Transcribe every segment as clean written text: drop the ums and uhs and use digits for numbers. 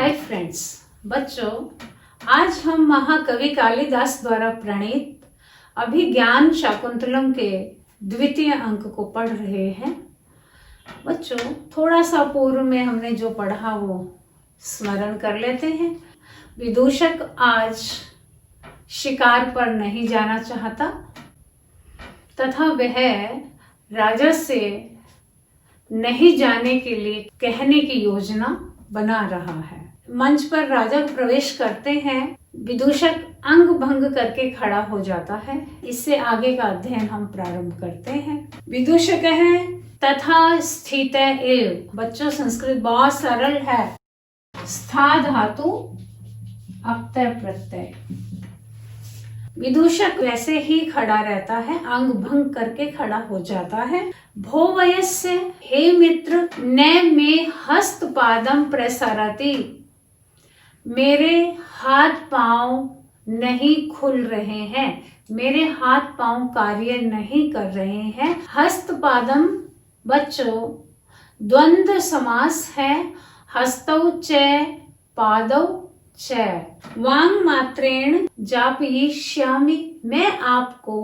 Hi friends, बच्चों, आज हम महाकवि कालिदास द्वारा प्रणीत अभिज्ञान शाकुंतलम के द्वितीय अंक को पढ़ रहे हैं। बच्चों, थोड़ा सा पूर्व में हमने जो पढ़ा वो स्मरण कर लेते हैं। विदूषक आज शिकार पर नहीं जाना चाहता तथा वह राजा से नहीं जाने के लिए कहने की योजना बना रहा है। मंच पर राजा प्रवेश करते हैं। विदूषक अंग भंग करके खड़ा हो जाता है। इससे आगे का अध्ययन हम प्रारंभ करते हैं। विदूषक है तथा स्थित एव। बच्चों, संस्कृत बहुत सरल है। स्था धातु अप्तय प्रत्यय। विदूषक वैसे ही खड़ा रहता है, अंग भंग करके खड़ा हो जाता है। भो वयस्य, हे मित्र, न मे हस्त पादम प्रसरति। मेरे हाथ पांव नहीं खुल रहे हैं, मेरे हाथ पांव कार्य नहीं कर रहे हैं। हस्त पादम बच्चों द्वंद्व समास है। हस्तौ च पादौ च। वांग मात्रेण जापयिष्यामि। मैं आपको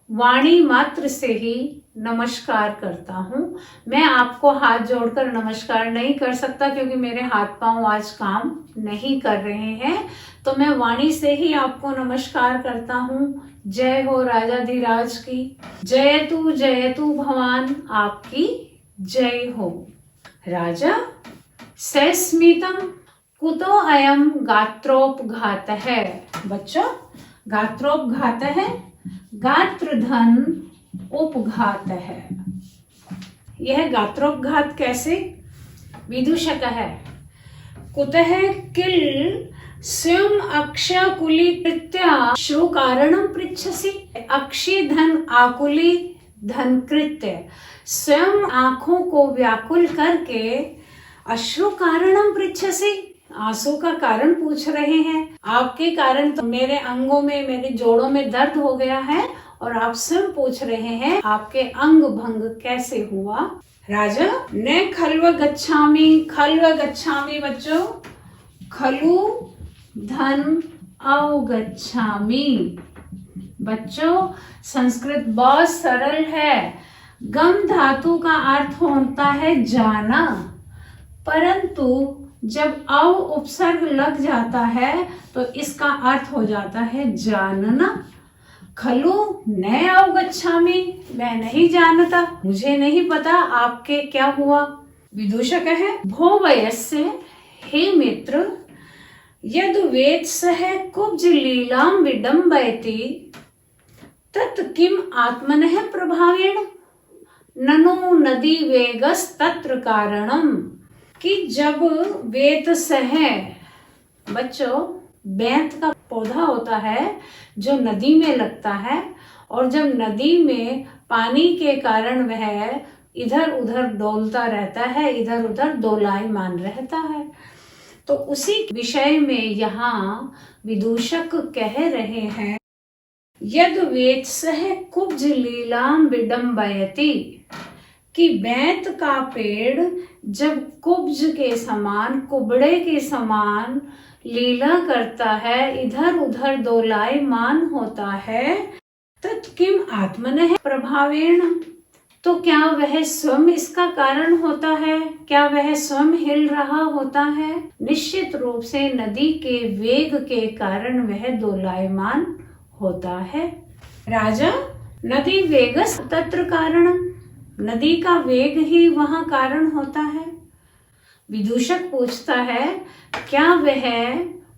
वाणी मात्र से ही नमस्कार करता हूँ। मैं आपको हाथ जोड़कर नमस्कार नहीं कर सकता क्योंकि मेरे हाथ पांव आज काम नहीं कर रहे हैं, तो मैं वाणी से ही आपको नमस्कार करता हूँ। जय हो राजाधिराज की, जयतु भगवान आपकी जय हो। राजा सस्मितम कुतो अयम गात्रोपघात है। बच्चों, गात्रोपघात है, गात्रधन उपघात है। यह गात्रोपघात कैसे? विदूषक है कुतः किल स्वयं अक्षकुली कृत्या श्रु कारणम पृच्छसि। अक्षी धन आकुली धन कृत्य, स्वयं आंखों को व्याकुल करके अश्रु कारणम पृच्छसि, आंसू का कारण पूछ रहे हैं। आपके कारण तो मेरे अंगों में, मेरे जोड़ों में दर्द हो गया है और आप स्वयं पूछ रहे हैं आपके अंग भंग कैसे हुआ। राजा ने खल्व गच्छामि। खल्व गच्छामि बच्चों खलु धन अवगच्छामि। बच्चों, संस्कृत बहुत सरल है। गम धातु का अर्थ होता है जाना, परंतु जब अव उपसर्ग लग जाता है तो इसका अर्थ हो जाता है जानना। खलु न अवगच्छामि, मैं नहीं जानता, मुझे नहीं पता आपके क्या हुआ। विदूषक है भो वयस्य, हे मित्र, यद वेद सह कुब्ज लीलाम विडम्बयति तत् किम आत्मनः प्रभावेण। ननु नदी वेगस तत्र कारणम। कि जब वेत सह, बच्चों बेंत का पौधा होता है जो नदी में लगता है, और जब नदी में पानी के कारण वह इधर उधर डोलता रहता है, इधर उधर दोलायमान रहता है, तो उसी विषय में यहाँ विदूषक कह रहे हैं यद वेद सह कुब्ज लीलाम विडम्बयति। कि बेंत का पेड़ जब कुब्ज के समान, कुबड़े के समान लीला करता है, इधर उधर दोलायमान होता है, तत् किम आत्मनः प्रभावेण, तो क्या वह स्वयं इसका कारण होता है? क्या वह स्वयं हिल रहा होता है? निश्चित रूप से नदी के वेग के कारण वह दोलायमान होता है। राजा नदी वेगस तत्र कारणम, नदी का वेग ही वहां कारण होता है। विदूषक पूछता है क्या वह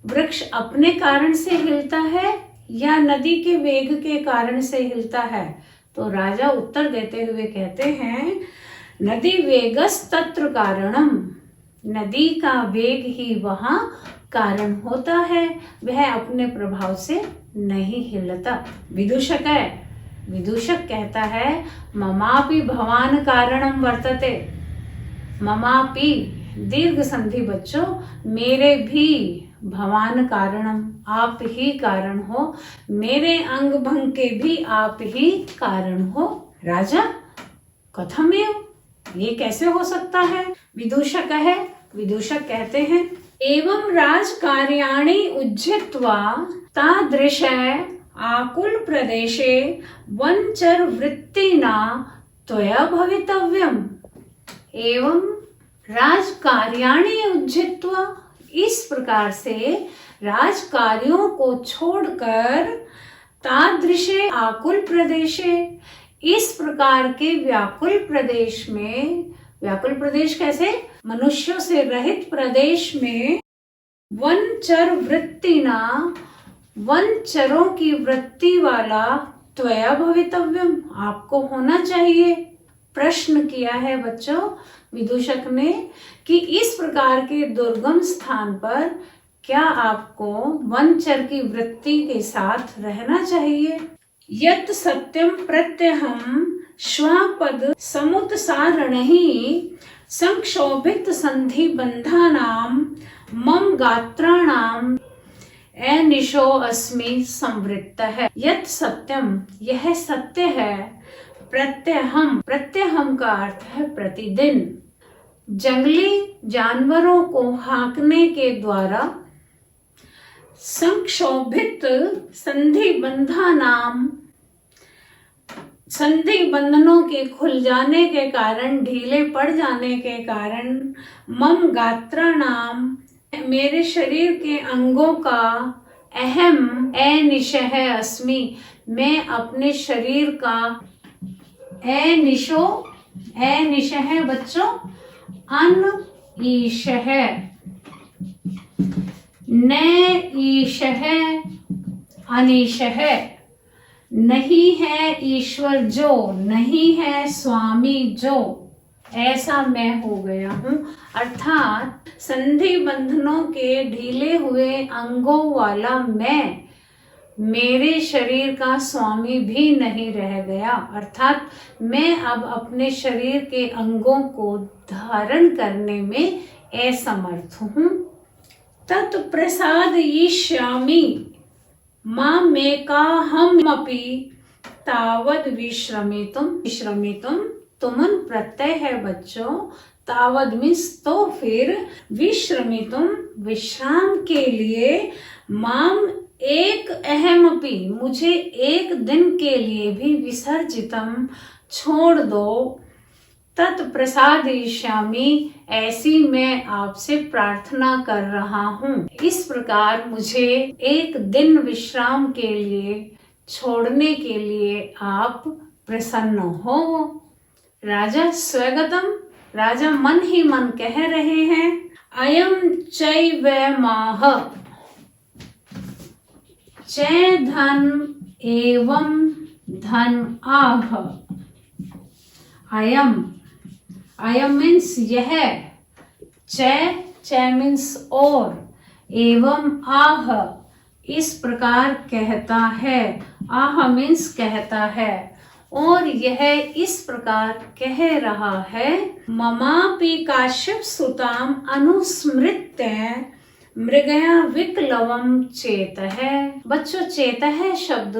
वृक्ष अपने कारण से हिलता है या नदी के वेग के कारण से हिलता है? तो राजा उत्तर देते हुए कहते हैं नदी वेगस तत्र कारणम, नदी का वेग ही वहां कारण होता है, वह अपने प्रभाव से नहीं हिलता। विदूषक कहता है ममापि भवान कारणम वर्तते। ममापि दीर्घ संधि बच्चों, मेरे भी भवान कारणम, आप ही कारण हो, मेरे अंग भंग के भी आप ही कारण हो। राजा कथमेव, ये कैसे हो सकता है? विदूषक कहते हैं एवं राजकार्याणि उज्झित्वा तादृश आकुल प्रदेशे वंचर वृत्तिना त्वया भवितव्यम्। एवं राजकार्याणि उज्झित्वा, इस प्रकार से राजकार्यों को छोड़कर, तादृशे आकुल प्रदेशे, इस प्रकार के व्याकुल प्रदेश में, व्याकुल प्रदेश कैसे, मनुष्यों से रहित प्रदेश में, वनचर वृत्तिना, वनचरों की वृत्ति वाला, त्वया भवितव्यम, आपको होना चाहिए। प्रश्न किया है बच्चों विदूषक ने कि इस प्रकार के दुर्गम स्थान पर क्या आपको वनचर की वृत्ति के साथ रहना चाहिए। यत् सत्यम प्रत्यहम श्वापद समुत्सारणहि संक्षोभित संधि बंधानाम मम गात्राणाम अनिशो अस्मि संवृत्त है। यत् सत्यम, यह सत्य है, प्रत्यहम, प्रत्यहम का अर्थ है प्रतिदिन, जंगली जानवरों को हाँकने के द्वारा, संक्षोभित संधि बंधा नाम, संधि बंधनों के खुल जाने के कारण, ढीले पड़ जाने के कारण, मम गात्रा नाम, मेरे शरीर के अंगों का, अहम अनिशः अस्मि, मैं अपने शरीर का, अनिशो, अनिशः बच्चों अनईशः, न ईशः अनीशः, नहीं है ईश्वर जो, नहीं है स्वामी जो, ऐसा मैं हो गया हूँ। अर्थात संधि बंधनों के ढीले हुए अंगों वाला मैं, मेरे शरीर का स्वामी भी नहीं रह गया। अर्थात मैं अब अपने शरीर के अंगों को धारण करने में असमर्थ हूँ। तत्प्रसाद ईश्यामि मामेकाहमपि तावद विश्रमितुम, विश्रमितुम तुमन प्रत्यय है बच्चों, तावद मीन्स तो फिर, विश्रमितुम विश्राम के लिए, माम एक अहमपि मुझे एक दिन के लिए भी, विसर्जितम छोड़ दो, तत्प्रसादयिष्यामि ऐसी मैं आपसे प्रार्थना कर रहा हूँ। इस प्रकार मुझे एक दिन विश्राम के लिए छोड़ने के लिए आप प्रसन्न हो। राजा स्वगतम, राजा मन ही मन कह रहे हैं, अयम चैवमाह, चै धन एवं धन आह, अयम, अयम मीन्स यह, चै मीन्स और, एवं आह इस प्रकार कहता है, आह मीन्स कहता है, और यह इस प्रकार कह रहा है, ममापि काश्यप सुताम अनुस्मृत्य मृगया विकलवम चेत है। बच्चों चेतः शब्द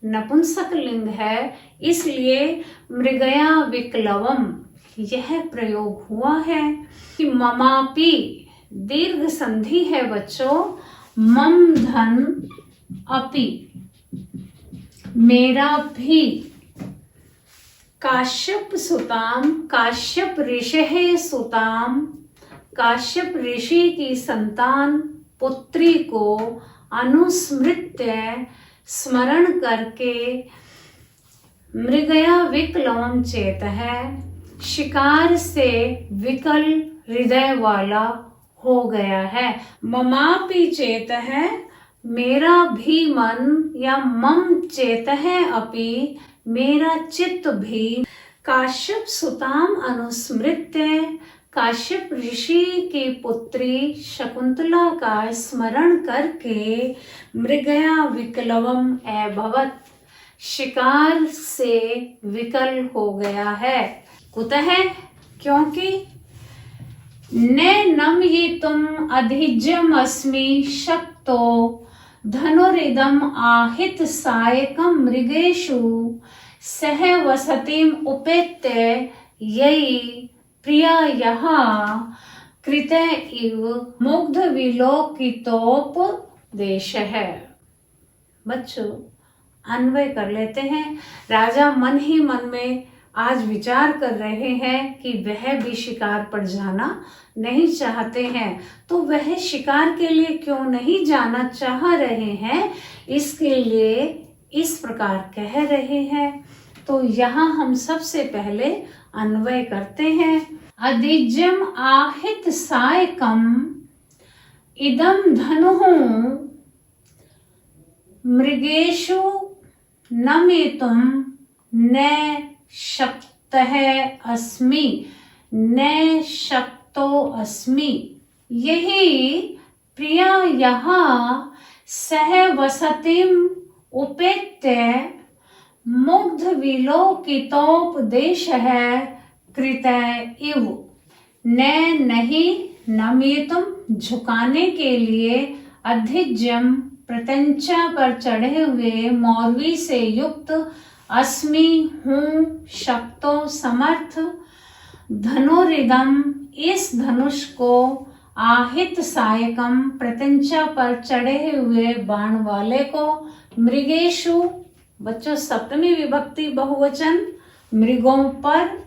नपुंसक लिंग है, इसलिए मृगया विकलवम यह प्रयोग हुआ है कि ममापि दीर्घ संधि है बच्चों, मम धन अपि मेरा भी, काश्यप सुताम, काश्यप ऋषि सुताम, काश्यप ऋषि की संतान पुत्री को, अनुस्मृत्य स्मरण करके, मृगया विकलवम चेत है शिकार से विकल हृदय वाला हो गया है। ममापि चेत है मेरा भी मन, या मम चेत है अपि मेरा चित्त भी, काश्यप सुताम अनुस्मृत्य काश्यप ऋषि की पुत्री शकुंतला का स्मरण करके, मृगया विकलवम अभवत् शिकार से विकल हो गया है। कुतः क्योंकि नम ये तुम अधिज्यम अस्मि शक्तो धनुरिदम आहित सायकम मृगेषु सह वसतिम उपेत्य यही प्रिया यहाँ कृत इव मुग्ध विलोकितोपदेश है। बच्चों, अन्वय कर लेते हैं। राजा मन ही मन में आज विचार कर रहे हैं कि वह भी शिकार पर जाना नहीं चाहते हैं, तो वह शिकार के लिए क्यों नहीं जाना चाह रहे हैं, इसके लिए इस प्रकार कह रहे हैं। तो यहाँ हम सबसे पहले अन्वय करते हैं। अधिज्यम आहित सायकम इदम धनुः मृगेषु नमेतुम न शक्तः अस्मि न शक्तो अस्मि। यही प्रिया यहाँ सहवसतिम उपेत्य मुग्ध विलोकितोपदेश है कृत इव। नहीं नमेतुम झुकाने के लिए, अधिज्यम प्रत्यंचा पर चढ़े हुए, मौरवी से युक्त, अस्मि हूँ, शक्तो समर्थ, धनुरिदम इस धनुष को, आहित सायकम प्रत्यंचा पर चढ़े हुए बाण वाले को, मृगेशु बच्चों सप्तमी विभक्ति बहुवचन, मृगों पर,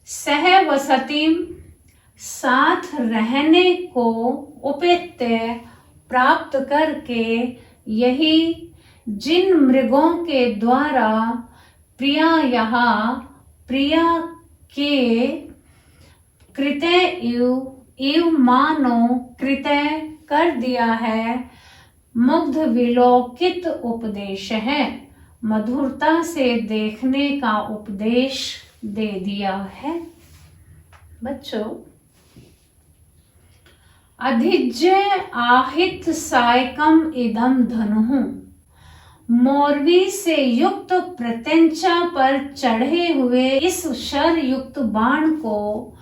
सहवसतिम साथ रहने को, उपेत्य प्राप्त करके, यही जिन मृगों के द्वारा प्रिया यहाँ प्रिया के कृत्य इव मानो कृत्य कर दिया है, मुग्ध विलोकित उपदेश है, मधुरता से देखने का उपदेश दे दिया है। बच्चों, अधिज्य आहित सायकम इदम धनुः, मौरवी से युक्त प्रत्यंचा पर चढ़े हुए इस शर युक्त बाण को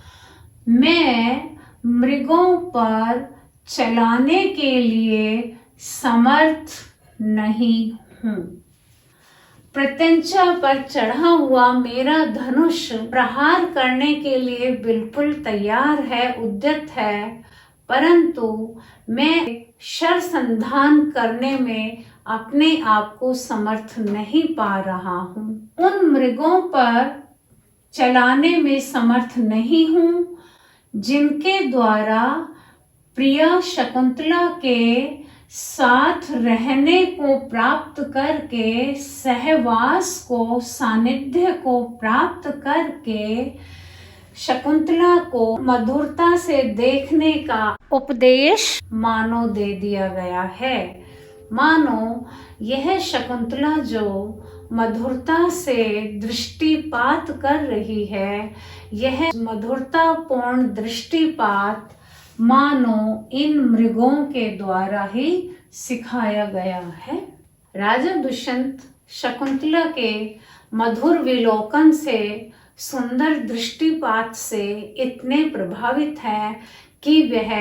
मैं मृगों पर चलाने के लिए समर्थ नहीं हूँ। प्रत्यंचा पर चढ़ा हुआ मेरा धनुष प्रहार करने के लिए बिल्कुल तैयार है, उद्यत है, परंतु मैं शर संधान करने में अपने आप को समर्थ नहीं पा रहा हूँ। उन मृगों पर चलाने में समर्थ नहीं हूँ जिनके द्वारा प्रिया शकुंतला के साथ रहने को प्राप्त करके, सहवास को, सानिध्य को प्राप्त करके शकुंतला को मधुरता से देखने का उपदेश मानो दे दिया गया है। मानो यह शकुंतला जो मधुरता से दृष्टिपात कर रही है, यह मधुरतापूर्ण दृष्टिपात मानो इन मृगों के द्वारा ही सिखाया गया है। राजा दुष्यंत शकुंतला के मधुर विलोकन से, सुंदर दृष्टिपात से इतने प्रभावित हैं कि वह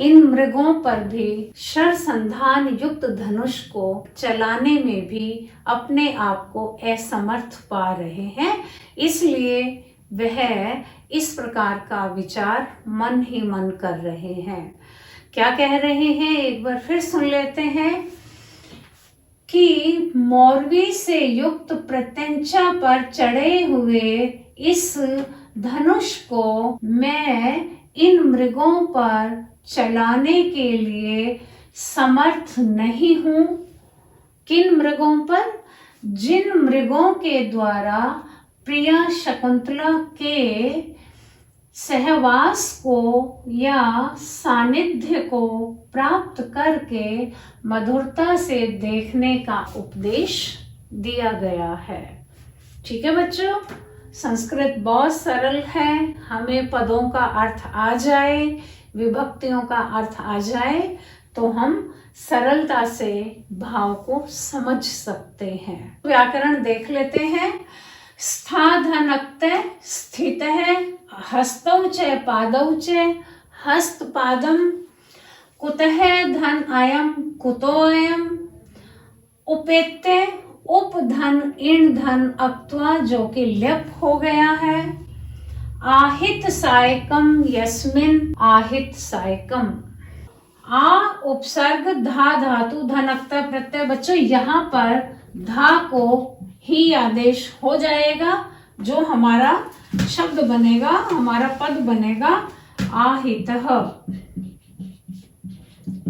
इन मृगों पर भी शर संधान युक्त धनुष को चलाने में भी अपने आप को असमर्थ पा रहे हैं। इसलिए वह इस प्रकार का विचार मन ही मन कर रहे हैं। क्या कह रहे हैं, एक बार फिर सुन लेते हैं कि मौरवी से युक्त प्रत्यंचा पर चढ़े हुए इस धनुष को मैं इन मृगों पर चलाने के लिए समर्थ नहीं हूँ। किन मृगों पर? जिन मृगों के द्वारा प्रिया शकुंतला के सहवास को या सानिध्य को प्राप्त करके मधुरता से देखने का उपदेश दिया गया है। ठीक है बच्चों, संस्कृत बहुत सरल है। हमें पदों का अर्थ आ जाए, विभक्तियों का अर्थ आ जाए तो हम सरलता से भाव को समझ सकते हैं। व्याकरण देख लेते हैं। स्थाधनक्त स्थित है, हस्तौ च पादौ च, हस्त पादम, कुतः धन अयम कुतो अयम, उपेत्य उपधन इन धन अक्त्वा जो कि ल्यप हो गया है, आहित सायकम यस्मिन आहित सायकम। आ उपसर्ग धा धातु धनकता प्रत्यय। बच्चों यहाँ पर धा को ही आदेश हो जाएगा, जो हमारा शब्द बनेगा, हमारा पद बनेगा आहितः।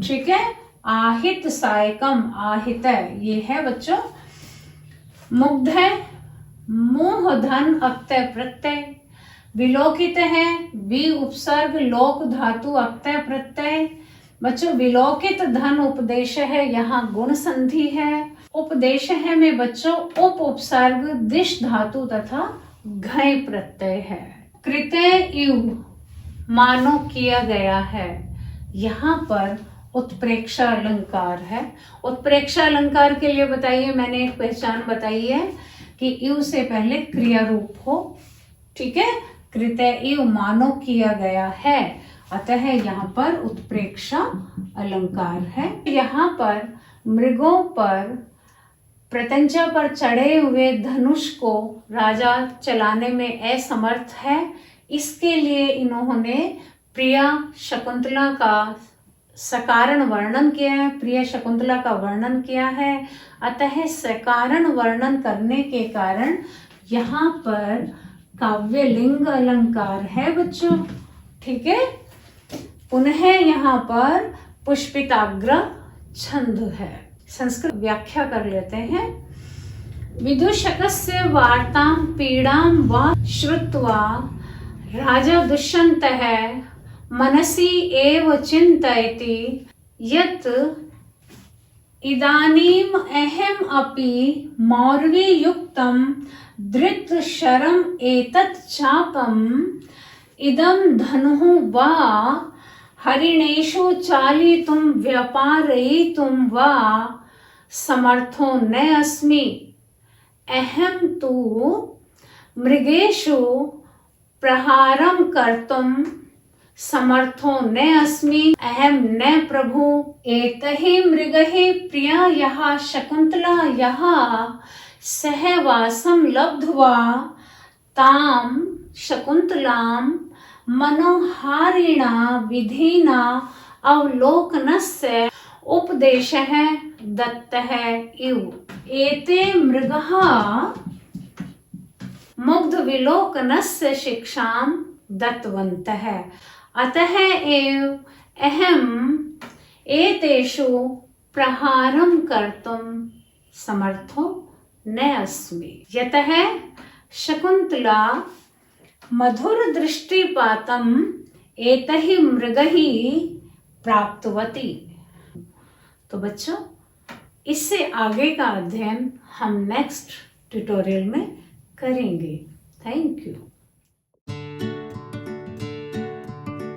ठीक है, आहित सायकम, आहित ये है बच्चों। मुग्ध है, मोह धन अक्तय प्रत्यय। विलोकित है, वि उपसर्ग लोक धातु अक्तय प्रत्यय। बच्चों विलोकित धन उपदेश है, यहाँ गुण संधि है। उपदेश है में बच्चों उप उपसर्ग दिश धातु तथा घय प्रत्यय है। कृतय इव मानो किया गया है, यहाँ पर उत्प्रेक्षा अलंकार है। उत्प्रेक्षा अलंकार के लिए बताइए, मैंने एक पहचान बताई है कि इव से पहले क्रिया रूप हो। ठीक है, कृतय इव मानो किया गया है, अतः यहाँ पर उत्प्रेक्षा अलंकार है। यहाँ पर मृगों पर प्रत्यंचा पर चढ़े हुए धनुष को राजा चलाने में असमर्थ है, इसके लिए इन्होंने प्रिया शकुंतला का सकारण वर्णन किया है, प्रिय शकुंतला का वर्णन किया है। अतः सकारण वर्णन करने के कारण यहाँ पर काव्यलिंग अलंकार है बच्चों। ठीक है, पुनः यहाँ पर पुष्पिताग्र छंद है। संस्कृत व्याख्या कर लेते हैं। विदूषकस्य वार्तां पीड़ां वा श्रुत्वा राजा दुष्यन्तः मनसि एव चिन्तयति यत् इदानीम् अहम् अपि मौर्वीयुक्तं धृतशरम् एतत् चापम् इदं धनुः वा हरिणेषु चालितुं व्यापारयितुं वा समर्थो न अस्मि। अहं तु मृगेषु प्रहारं कर्तुं समर्थो न अस्मि। अहं न प्रभु। एतहि मृगः प्रिया यः शकुन्तला यः सहवासं लब्ध्वा तां शकुन्तलां मनोहारिणा विधिना अवलोकनस्य उपदेशः दत्तः इव। एते मृगः मुग्ध विलोकनस्य शिक्षां दत्तवन्तः, अतः एव अहम् एतेषु प्रहारं कर्तुं समर्थो न अस्मि। यतः शकुन्तला मधुर दृष्टिपातम् एतहि मृगः प्राप्तवती। तो बच्चों, इससे आगे का अध्ययन हम नेक्स्ट ट्यूटोरियल में करेंगे। Thank you.